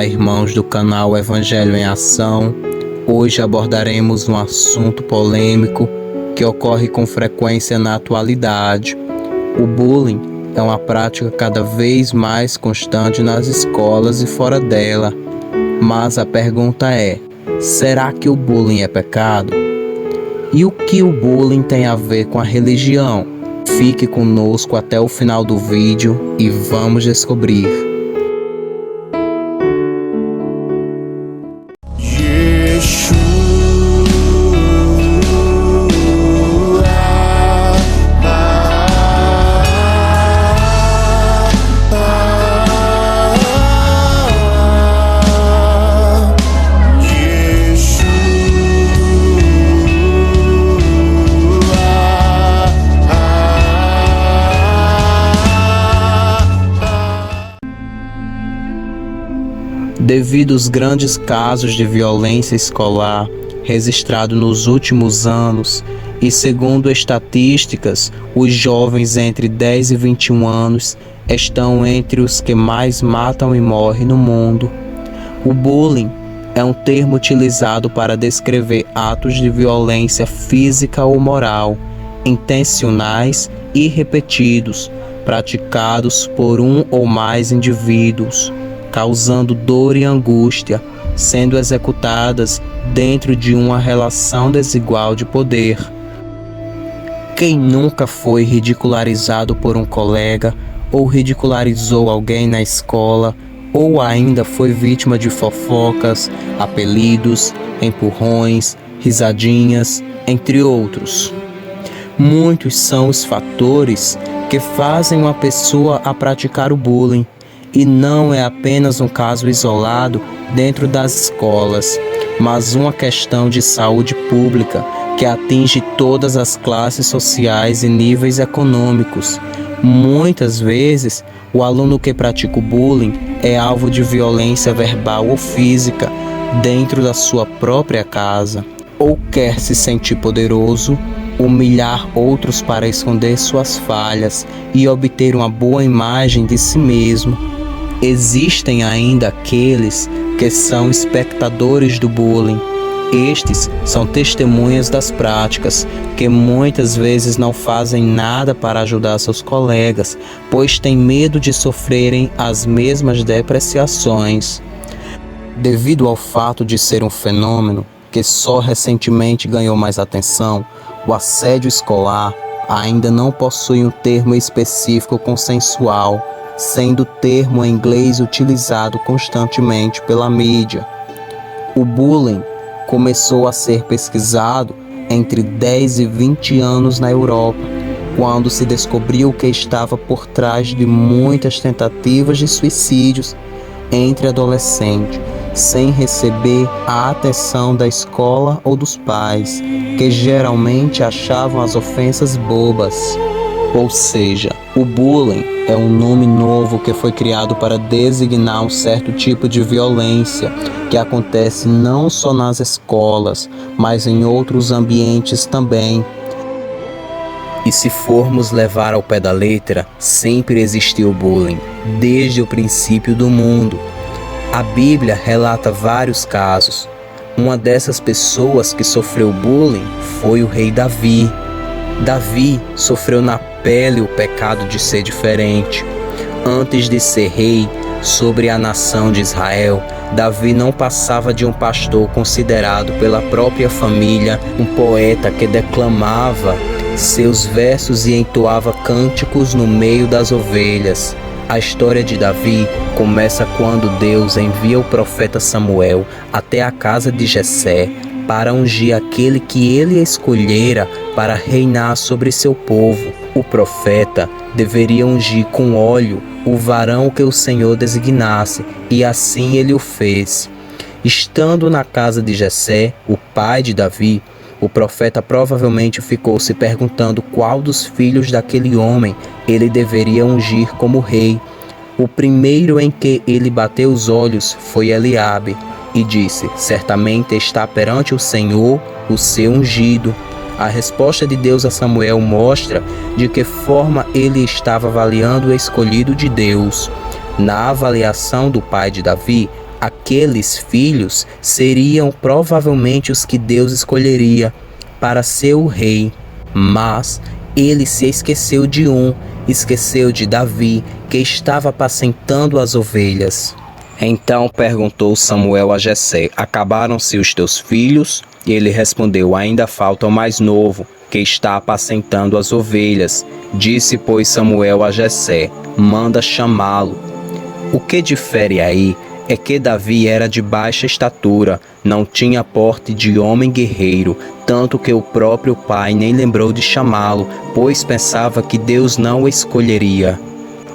Olá, irmãos do canal Evangelho em Ação. Hoje abordaremos um assunto polêmico que ocorre com frequência na atualidade. O bullying é uma prática cada vez mais constante nas escolas e fora dela. Mas a pergunta é: será que o bullying é pecado? E o que o bullying tem a ver com a religião? Fique conosco até o final do vídeo e vamos descobrir. Devido aos grandes casos de violência escolar registrados nos últimos anos e segundo estatísticas, os jovens entre 10 e 21 anos estão entre os que mais matam e morrem no mundo. O bullying é um termo utilizado para descrever atos de violência física ou moral, intencionais e repetidos, praticados por um ou mais indivíduos, causando dor e angústia, sendo executadas dentro de uma relação desigual de poder. Quem nunca foi ridicularizado por um colega, ou ridicularizou alguém na escola, ou ainda foi vítima de fofocas, apelidos, empurrões, risadinhas, entre outros? Muitos são os fatores que fazem uma pessoa a praticar o bullying. E não é apenas um caso isolado dentro das escolas, mas uma questão de saúde pública que atinge todas as classes sociais e níveis econômicos. Muitas vezes, o aluno que pratica o bullying é alvo de violência verbal ou física dentro da sua própria casa, ou quer se sentir poderoso, humilhar outros para esconder suas falhas e obter uma boa imagem de si mesmo. Existem ainda aqueles que são espectadores do bullying. Estes são testemunhas das práticas, que muitas vezes não fazem nada para ajudar seus colegas, pois têm medo de sofrerem as mesmas depreciações. Devido ao fato de ser um fenômeno que só recentemente ganhou mais atenção, o assédio escolar ainda não possui um termo específico consensual, sendo o termo em inglês utilizado constantemente pela mídia. O bullying começou a ser pesquisado entre 10 e 20 anos na Europa, quando se descobriu que estava por trás de muitas tentativas de suicídios entre adolescentes, sem receber a atenção da escola ou dos pais, que geralmente achavam as ofensas bobas. Ou seja, o bullying é um nome novo que foi criado para designar um certo tipo de violência que acontece não só nas escolas, mas em outros ambientes também. E se formos levar ao pé da letra, sempre existiu bullying, desde o princípio do mundo. A Bíblia relata vários casos. Uma dessas pessoas que sofreu bullying foi o rei Davi. Davi sofreu na pele o pecado de ser diferente. Antes de ser rei sobre a nação de Israel, Davi não passava de um pastor considerado pela própria família um poeta que declamava seus versos e entoava cânticos no meio das ovelhas. A história de Davi começa quando Deus envia o profeta Samuel até a casa de Jessé para ungir aquele que ele escolhera para reinar sobre seu povo. O profeta deveria ungir com óleo o varão que o Senhor designasse, e assim ele o fez. Estando na casa de Jessé, o pai de Davi, o profeta provavelmente ficou se perguntando qual dos filhos daquele homem ele deveria ungir como rei. O primeiro em que ele bateu os olhos foi Eliabe, e disse: certamente está perante o Senhor o seu ungido. A resposta de Deus a Samuel mostra de que forma ele estava avaliando o escolhido de Deus. Na avaliação do pai de Davi, Aqueles filhos seriam provavelmente os que Deus escolheria para ser o rei, mas ele se esqueceu esqueceu de Davi, que estava apacentando as ovelhas. Então perguntou Samuel a Jessé: acabaram-se os teus filhos? E ele respondeu: ainda falta o mais novo, que está apacentando as ovelhas. Disse, pois, Samuel a Jessé: manda chamá-lo. O que difere aí é que Davi era de baixa estatura, não tinha porte de homem guerreiro, tanto que o próprio pai nem lembrou de chamá-lo, pois pensava que Deus não o escolheria.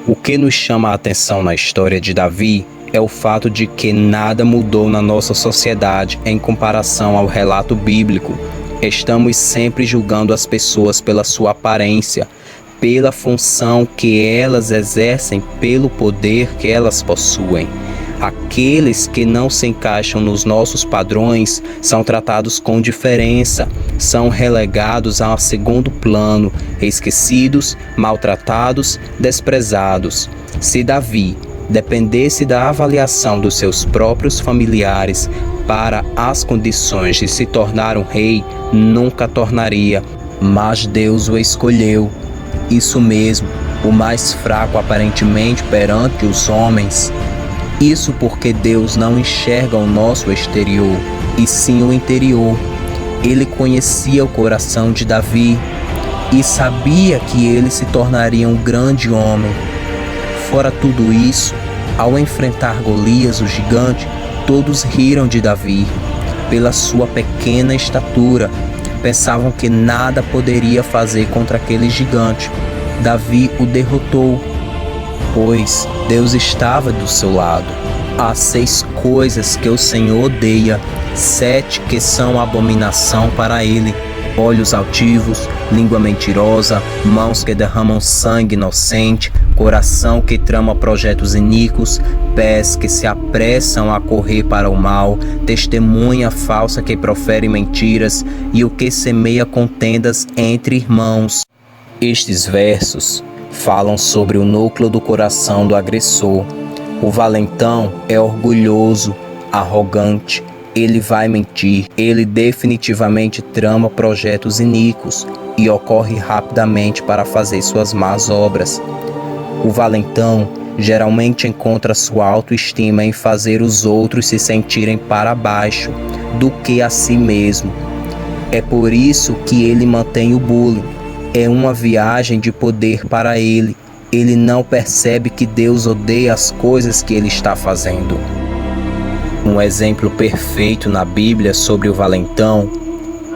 O que nos chama a atenção na história de Davi é o fato de que nada mudou na nossa sociedade em comparação ao relato bíblico. Estamos sempre julgando as pessoas pela sua aparência, pela função que elas exercem, pelo poder que elas possuem. Aqueles que não se encaixam nos nossos padrões são tratados com diferença, são relegados a segundo plano, esquecidos, maltratados, desprezados. Se Davi dependesse da avaliação dos seus próprios familiares para as condições de se tornar um rei, nunca tornaria, mas Deus o escolheu. Isso mesmo, o mais fraco aparentemente perante os homens. Isso porque Deus não enxerga o nosso exterior, e sim o interior. Ele conhecia o coração de Davi e sabia que ele se tornaria um grande homem. Fora tudo isso, ao enfrentar Golias, o gigante, todos riram de Davi. Pela sua pequena estatura, pensavam que nada poderia fazer contra aquele gigante. Davi o derrotou, pois Deus estava do seu lado. Há 6 coisas que o Senhor odeia, 7 que são abominação para ele: olhos altivos, língua mentirosa, mãos que derramam sangue inocente, coração que trama projetos iníquos, pés que se apressam a correr para o mal, testemunha falsa que profere mentiras e o que semeia contendas entre irmãos. Estes versos falam sobre o núcleo do coração do agressor. O valentão é orgulhoso, arrogante, ele vai mentir, ele definitivamente trama projetos iníquos e ocorre rapidamente para fazer suas más obras. O valentão geralmente encontra sua autoestima em fazer os outros se sentirem para baixo do que a si mesmo. É por isso que ele mantém o bullying. É uma viagem de poder para ele. Ele não percebe que Deus odeia as coisas que ele está fazendo. Um exemplo perfeito na Bíblia sobre o valentão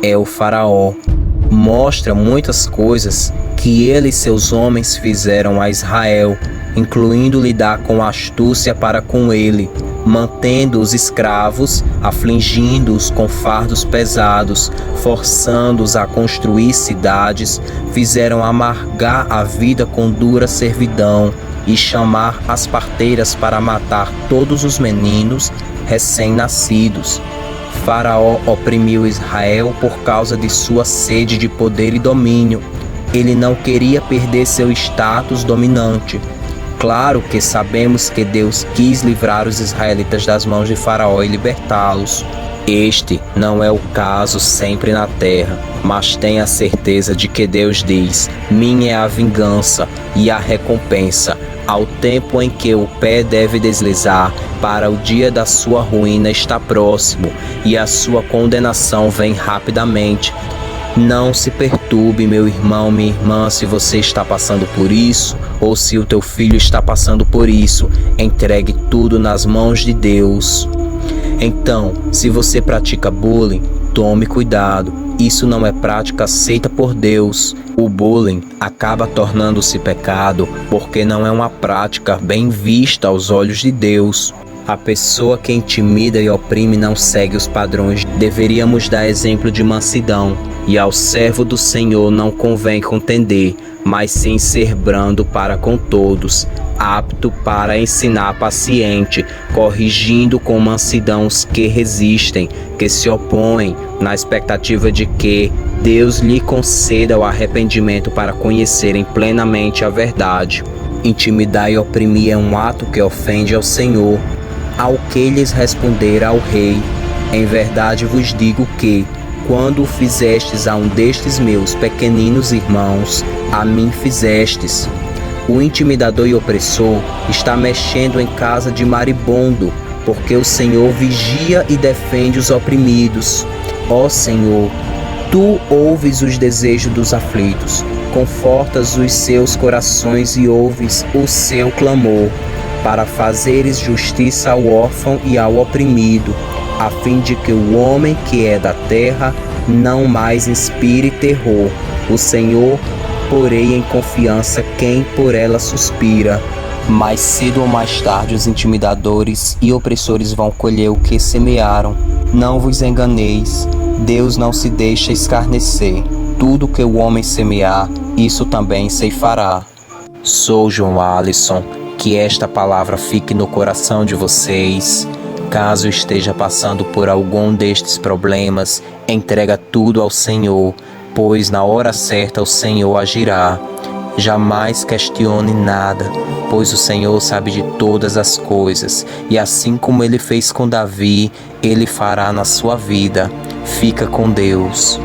é o Faraó. Mostra muitas coisas que ele e seus homens fizeram a Israel, incluindo lidar com astúcia para com ele, mantendo os escravos, afligindo-os com fardos pesados, forçando-os a construir cidades, fizeram amargar a vida com dura servidão e chamar as parteiras para matar todos os meninos recém-nascidos. Faraó oprimiu Israel por causa de sua sede de poder e domínio. Ele não queria perder seu status dominante. Claro que sabemos que Deus quis livrar os israelitas das mãos de Faraó e libertá-los. Este não é o caso sempre na terra, mas tenha certeza de que Deus diz: minha é a vingança e a recompensa, ao tempo em que o pé deve deslizar, para o dia da sua ruína está próximo, e a sua condenação vem rapidamente. Não se perturbe, meu irmão, minha irmã, se você está passando por isso, ou se o teu filho está passando por isso. Entregue tudo nas mãos de Deus. Então, se você pratica bullying, tome cuidado. Isso não é prática aceita por Deus. O bullying acaba tornando-se pecado porque não é uma prática bem vista aos olhos de Deus. A pessoa que intimida e oprime não segue os padrões. Deveríamos dar exemplo de mansidão. E ao servo do Senhor não convém contender, mas sim ser brando para com todos, apto para ensinar, paciente, corrigindo com mansidão os que resistem, que se opõem, na expectativa de que Deus lhe conceda o arrependimento para conhecerem plenamente a verdade. Intimidar e oprimir é um ato que ofende ao Senhor. Ao que lhes respondera ao rei: em verdade vos digo que, quando o fizestes a um destes meus pequeninos irmãos, a mim fizestes. O intimidador e opressor está mexendo em casa de maribondo, porque o Senhor vigia e defende os oprimidos. Ó Senhor, Tu ouves os desejos dos aflitos, confortas os seus corações e ouves o seu clamor, para fazeres justiça ao órfão e ao oprimido, a fim de que o homem que é da terra não mais inspire terror. O Senhor, porém, em confiança quem por ela suspira. Mais cedo ou mais tarde os intimidadores e opressores vão colher o que semearam. Não vos enganeis, Deus não se deixa escarnecer. Tudo que o homem semear, isso também ceifará. Sou João Alisson, que esta palavra fique no coração de vocês. Caso esteja passando por algum destes problemas, entrega tudo ao Senhor, pois na hora certa o Senhor agirá. Jamais questione nada, pois o Senhor sabe de todas as coisas, e assim como Ele fez com Davi, Ele fará na sua vida. Fica com Deus.